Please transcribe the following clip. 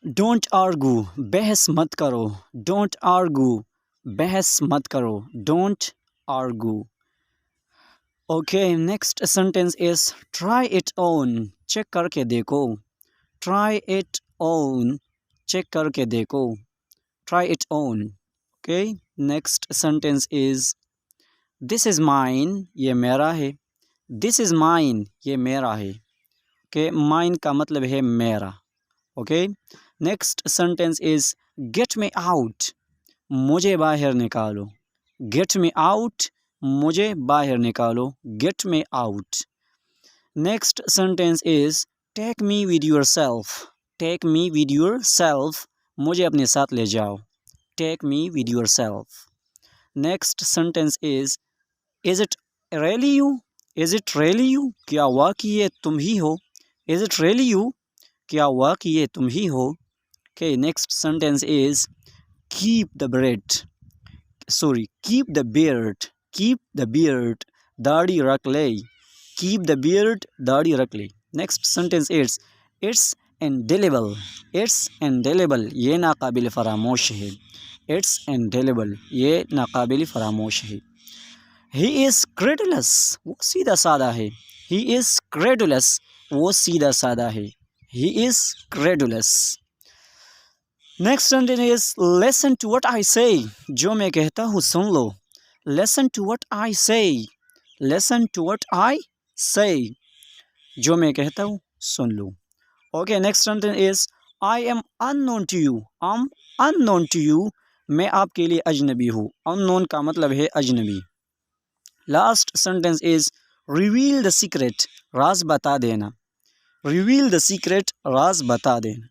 Don't argue, बहस मत करो। डोंट आर्गू, बहस मत करो। Don't argue. Okay, next sentence is try it on, check करके देखो। ट्राई इट ऑन, चेक करके देखो। Try it on. Okay, next sentence is this is mine, ये मेरा है। दिस इज़ माइन, ये मेरा है। ओके, माइन का मतलब है मेरा। Okay, next sentence is get me out, मुझे बाहर निकालो। गेट मी आउट, मुझे बाहर निकालो। Get me out. Next sentence is take me with yourself. Take me with yourself, मुझे अपने साथ ले जाओ। Take me with yourself. Next sentence is it really you. Is it really you, क्या वाकई ये तुम ही हो। इज इट रियली यू, क्या वाकई ये तुम ही हो। Okay, next sentence is keep the keep the beard. Keep the beard, दाढ़ी रख ले। कीप द बियर्ड, दाढ़ी रख ले। Next sentence is it's indelible. It's indelible, ये नाकाबिल फरामोश है। इट्स इंडेलिबल, ये नाकाबिल फरामोश है। ही इज़ क्रेडुलस, वो सीधा साधा है। ही इज़ क्रेडुलस, वो सीधा साधा है। He is credulous. Next sentence is listen to what I say, जो मैं कहता हूँ सुन लो। Listen to what I say. Listen to what I say, जो मैं कहता हूँ सुन लो। Okay, next sentence is I am unknown to you. I am unknown to you, मैं आपके लिए अजनबी हूँ। अननोन का मतलब है अजनबी। Last sentence is reveal the secret, राज बता देना। रिवील द सीक्रेट, राज बता देना।